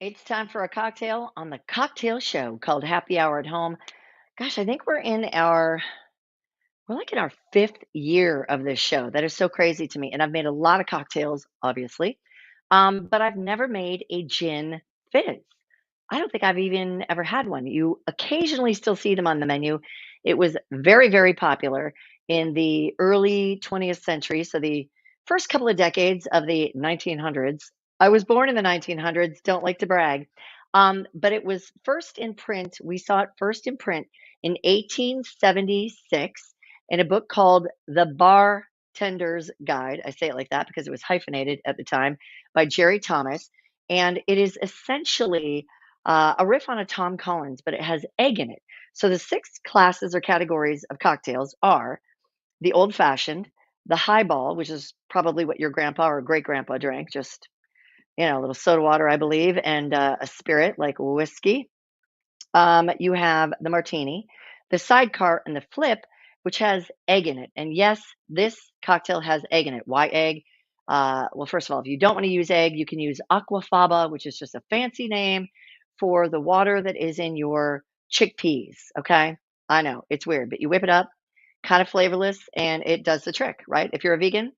It's time for a cocktail on the cocktail show called Happy Hour at Home. Gosh, I think we're like in our fifth year of this show. That is so crazy to me. And I've made a lot of cocktails, obviously. But I've never made a gin fizz. I don't think I've even ever had one. You occasionally still see them on the menu. It was very, very popular in the early 20th century. So the first couple of decades of the 1900s. I was born in the 1900s, don't like to brag. But it was first in print. We saw it first in print in 1876 in a book called The Bartender's Guide. I say it like that because it was hyphenated at the time by Jerry Thomas. And it is essentially a riff on a Tom Collins, but it has egg in it. So the six classes or categories of cocktails are the old fashioned, the highball, which is probably what your grandpa or great grandpa drank, just, a little soda water, I believe, and a spirit like whiskey. You have the martini, the sidecar, and the flip, which has egg in it. And yes, this cocktail has egg in it. Why egg? Well, first of all, if you don't want to use egg, you can use aquafaba, which is just a fancy name for the water that is in your chickpeas. Okay. I know it's weird, but you whip it up, kind of flavorless, and it does the trick, right? If you're a vegan,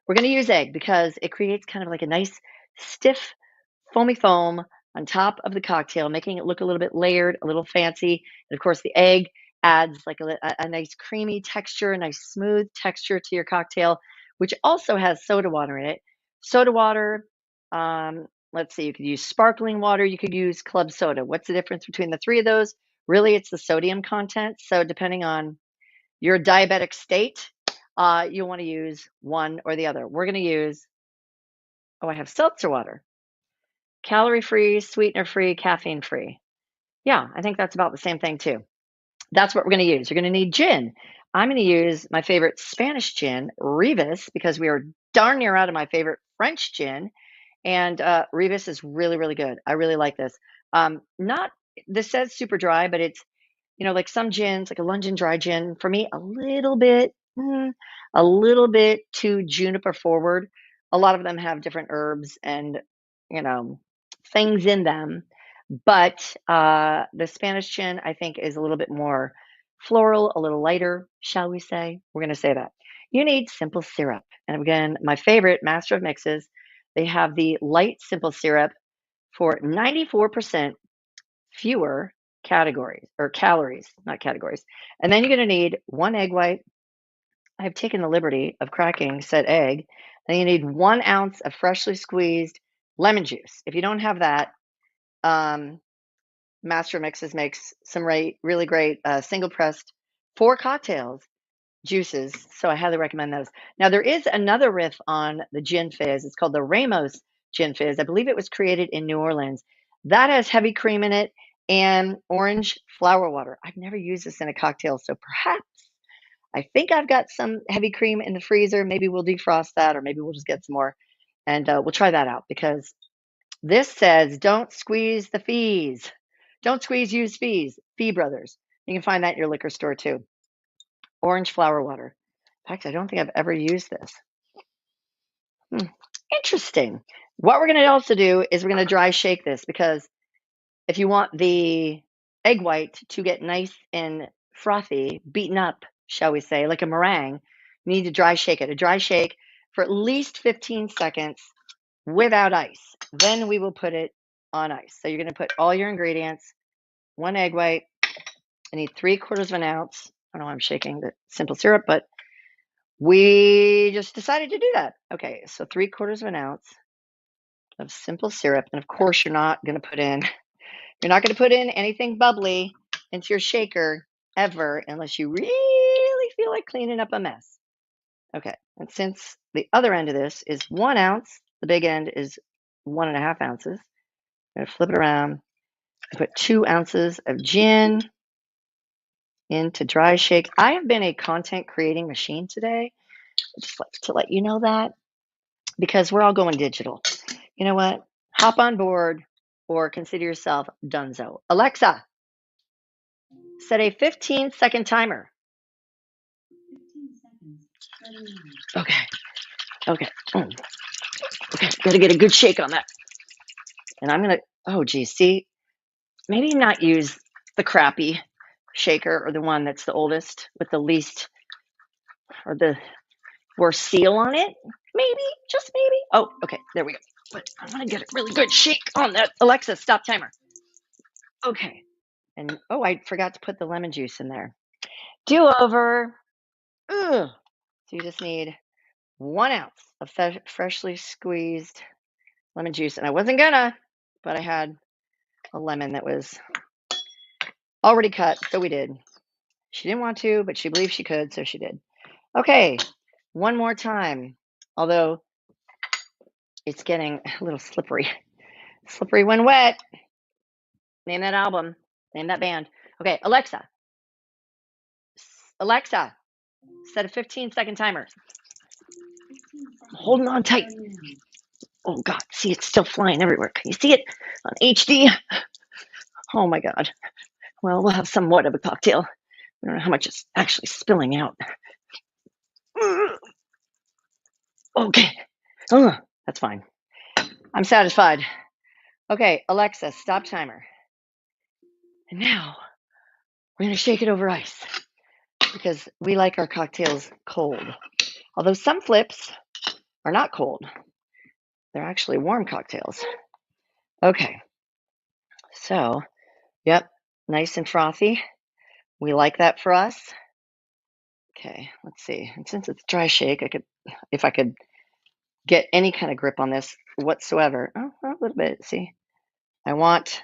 we're going to use egg because it creates kind of like a nice, stiff, foamy foam on top of the cocktail, making it look a little bit layered, a little fancy. And of course, the egg adds like a nice creamy texture, a nice smooth texture to your cocktail, which also has soda water in it. Soda water, let's see, you could use sparkling water, you could use club soda. What's the difference between the three of those? Really, it's the sodium content. So, depending on your diabetic state, you'll want to use one or the other. We're going to use, oh, I have seltzer water. Calorie free, sweetener free, caffeine free. Yeah, I think that's about the same thing too. That's what we're going to use. You're going to need gin. I'm going to use my favorite Spanish gin, Rivas, because we are darn near out of my favorite French gin. And Rivas is really, really good. I really like this. Not, this says super dry, but it's, like some gins, like a London dry gin, for me, a little bit too juniper forward. A lot of them have different herbs and, you know, things in them. But the Spanish gin, I think, is a little bit more floral, a little lighter, shall we say? We're going to say that. You need simple syrup. And again, my favorite, Master of Mixes, they have the light simple syrup for 94% fewer categories or calories, not categories. And then you're going to need one egg white. I've taken the liberty of cracking said egg. Then you need 1 ounce of freshly squeezed lemon juice. If you don't have that, um, Master Mixes makes some really great single pressed 4 cocktails juices. So I highly recommend those. Now, there is another riff on the Gin Fizz. It's called the Ramos Gin Fizz. I believe it was created in New Orleans. That has heavy cream in it and orange flower water. I've never used this in a cocktail, so perhaps I think I've got some heavy cream in the freezer. Maybe we'll defrost that, or maybe we'll just get some more and we'll try that out because this says don't squeeze the fees. Don't squeeze, use fees. Fee Brothers. You can find that in your liquor store too. Orange flower water. In fact, I don't think I've ever used this. Interesting. What we're going to also do is we're going to dry shake this because if you want the egg white to get nice and frothy, beaten up, shall we say, like a meringue, you need to dry shake it. A dry shake for at least 15 seconds without ice. Then we will put it on ice. So you're going to put all your ingredients, one egg white. I need 3/4 ounce. I don't know why I'm shaking the simple syrup, but we just decided to do that. Okay, so 3/4 ounce of simple syrup. And of course, you're not going to put in anything bubbly into your shaker ever unless you really feel like cleaning up a mess. Okay, and since the other end of this is 1 ounce, the big end is 1.5 ounces. I'm going to flip it around and put 2 ounces of gin into dry shake. I have been a content creating machine today. I just like to let you know that because we're all going digital. You know what? Hop on board or consider yourself donezo. Alexa, set a 15-second timer. 15 seconds. Okay. Okay. Okay. Got to get a good shake on that. And I'm gonna, oh geez, see, maybe not use the crappy shaker or the one that's the oldest with the least or the worst seal on it. Maybe, just maybe. Oh, okay, there we go. But I want to get a really good shake on that. Alexa, stop timer. Okay. And oh, I forgot to put the lemon juice in there. Do over. Ugh. So you just need 1 ounce of freshly squeezed lemon juice. And I wasn't gonna, but I had a lemon that was already cut, so we did. She didn't want to, but she believed she could, so she did. Okay, one more time. Although it's getting a little slippery. Slippery when wet. Name that album. Name that band. Okay, Alexa. Alexa, set a 15-second timer. I'm holding on tight. Oh God, see, it's still flying everywhere. Can you see it on HD? Oh my God. Well, we'll have somewhat of a cocktail. I don't know how much is actually spilling out. Okay. Oh, that's fine. I'm satisfied. Okay, Alexa, stop timer. And now we're going to shake it over ice because we like our cocktails cold. Although some flips are not cold, they're actually warm cocktails. Okay, so, yep, nice and frothy. We like that for us. Okay, let's see. And since it's dry shake, if I could get any kind of grip on this whatsoever. Oh, a little bit, see. I want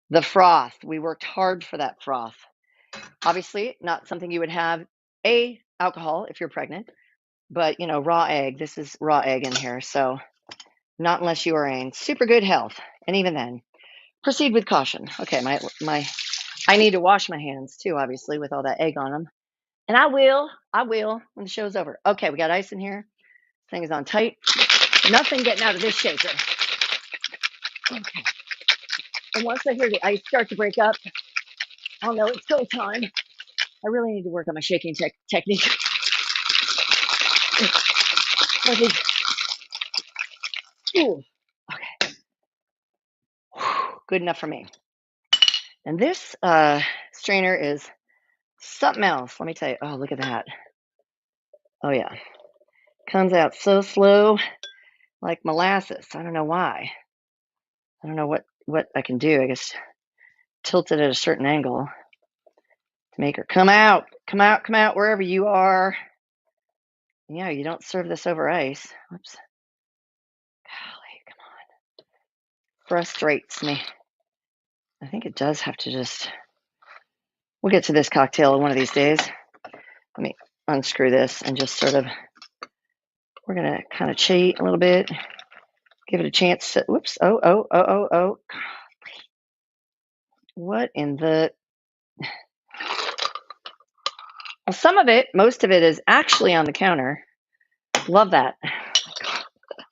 the froth. We worked hard for that froth. Obviously, not something you would have alcohol if you're pregnant, but raw egg. This is raw egg in here, so not unless you are in super good health. And even then, proceed with caution. Okay, I need to wash my hands too, obviously, with all that egg on them. And I will when the show's over. Okay, we got ice in here. Thing is on tight. Nothing getting out of this shaker. Okay. And once I hear the ice start to break up, I'll know it's go time. I really need to work on my shaking technique. Ooh, okay. Good enough for me. And this strainer is something else. Let me tell you. Oh, look at that. Oh, yeah. Comes out so slow, like molasses. I don't know why. I don't know what I can do. I guess tilt it at a certain angle to make her come out, wherever you are. Yeah, you don't serve this over ice. Whoops. Golly, come on. Frustrates me. I think it does have to just... We'll get to this cocktail one of these days. Let me unscrew this and just sort of... We're going to kind of cheat a little bit. Give it a chance to... Whoops. Oh. What in the... Well, some of it, most of it is actually on the counter. Love that.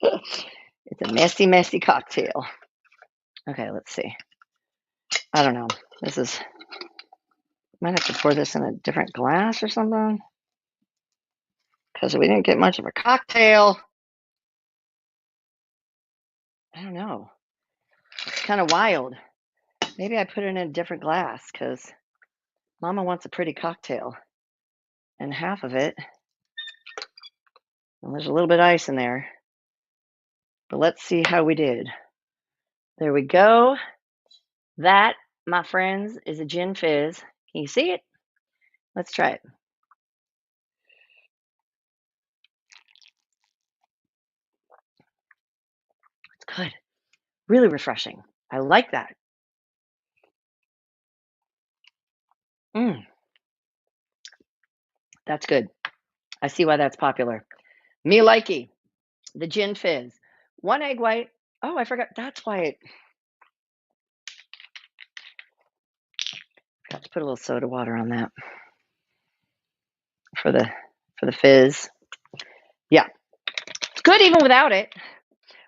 It's a messy, messy cocktail. Okay, let's see. I don't know. Might have to pour this in a different glass or something. Because we didn't get much of a cocktail. I don't know. It's kind of wild. Maybe I put it in a different glass because Mama wants a pretty cocktail. And half of it, well, there's a little bit of ice in there. But let's see how we did. There we go. That, my friends, is a Gin Fizz. Can you see it? Let's try it. It's good. Really refreshing. I like that. That's good. I see why that's popular. Me likey, the Gin Fizz. 1 egg white. Oh, I forgot. That's why it... Got to put a little soda water on that for the fizz. Yeah, it's good even without it,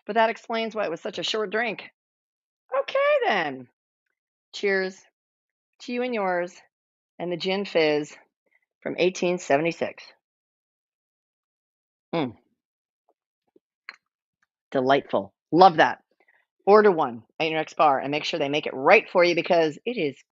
but that explains why it was such a short drink. Okay then. Cheers to you and yours and the Gin Fizz from 1876. Delightful. Love that. Order one at your next bar and make sure they make it right for you because it is